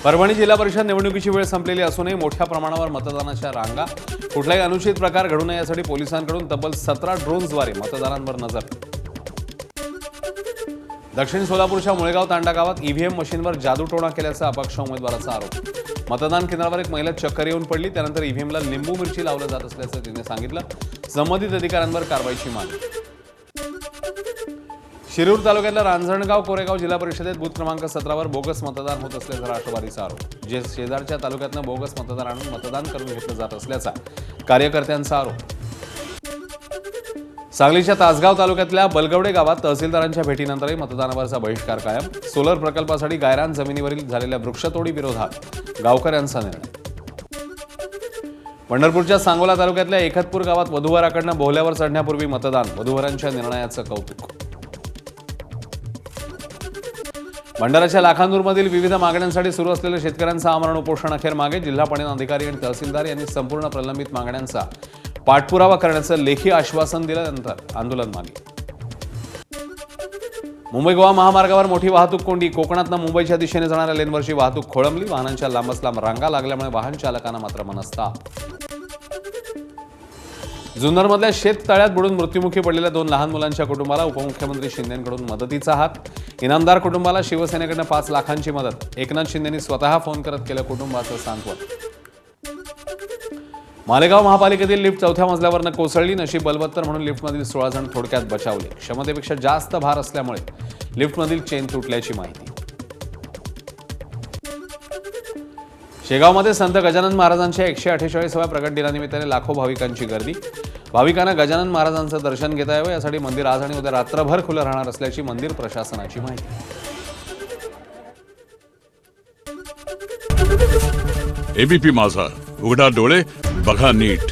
परभणी जिल्हा परिषद निवडणुकीची वेळ संपलेली असूनही मोठ्या प्रमाणावर मतदानाच्या रांगा, कुठलाही अनुचित प्रकार घडू नये यासाठी पोलिसांकडून तब्बल 17 ड्रोन्सद्वारे मतदारांवर नजर. दक्षिण सोलापूरच्या मुळेगाव तांडा गावात ईव्हीएम मशीनवर जादूटोणा केल्याचा अपक्ष उमेदवाराचा आरोप. मतदान केंद्रावर एक महिला चक्कर येऊन पडली, त्यानंतर ईव्हीएमला लिंबू मिरची लावलं जात असल्याचं तिने सांगितलं. संबंधित अधिकाऱ्यांवर कारवाईची मागणी. शिरूर तालुक्यातल्या रांजणगाव कोरेगाव जिल्हा परिषदेत बूथ क्रमांक 17 वर बोगस मतदान होत असल्याचा राष्ट्रवादीचा आरोप. जे शेजारच्या तालुक्यातनं बोगस मतदार आणून मतदान करून घेतलं जात असल्याचा कार्यकर्त्यांचा आरोप. सांगलीच्या तासगाव तालुक्यातल्या बलगवडे गावात तहसीलदारांच्या भेटीनंतरही मतदानावरचा बहिष्कार कायम. सोलर प्रकल्पासाठी गायरान जमिनीवरील झालेल्या वृक्षतोडी विरोधात गावकऱ्यांचा निर्णय. पंढरपूरच्या सांगोला तालुक्यातल्या एकतपूर गावात वधूवराकडनं बोहल्यावर चढण्यापूर्वी मतदान, वधूवरांच्या निर्णयाचं कौतुक. भंडाराच्या लाखांदूरमधील विविध मागण्यांसाठी सुरू असलेलं शेतकऱ्यांचं आमरण उपोषण अखेर मागे. जिल्हा पणन अधिकारी आणि तहसीलदार यांनी संपूर्ण प्रलंबित मागण्यांचा पाठपुरावा करण्याचं लेखी आश्वासन दिल्यानंतर आंदोलन मागे. मुंबई गोवा महामार्गावर मोठी वाहतूक कोंडी. कोकणातनं मुंबईच्या दिशेने जाणाऱ्या लेनवरची वाहतूक खोळंबली. वाहनांच्या लांबच लांब रांगा लागल्यामुळे वाहन चालकांना मात्र मनस्ताप. जुन्नरमधल्या शेततळ्यात बुडून मृत्युमुखी पडलेल्या 2 लहान मुलांच्या कुटुंबाला उपमुख्यमंत्री शिंदेंकडून मदतीचा हात. इनामदार कुटुंबाला शिवसेनेकडनं 5 लाखांची मदत. एकनाथ शिंदेंनी स्वतः फोन करत केलं कुटुंबाचं सांत्वन. मालेगाव महापालिकेतील लिफ्ट 4थ्या मजल्यावरनं कोसळली. नशीब बलवत्तर म्हणून लिफ्टमधील 16 जण थोडक्यात बचावले. क्षमतेपेक्षा जास्त भार असल्यामुळे लिफ्टमधील चेन तुटल्याची माहिती. शेगावमध्ये संत गजानन महाराजांच्या 148व्या प्रकट दिनानिमित्ताने लाखो भाविकांची गर्दी. भाविकांना गजानन महाराजांचं दर्शन घेता यावं यासाठी मंदिर आज आणि उद्या रात्रभर खुलं राहणार असल्याची मंदिर प्रशासनाची माहिती. एबीपी माझा, उघडा डोळे बघा नीट.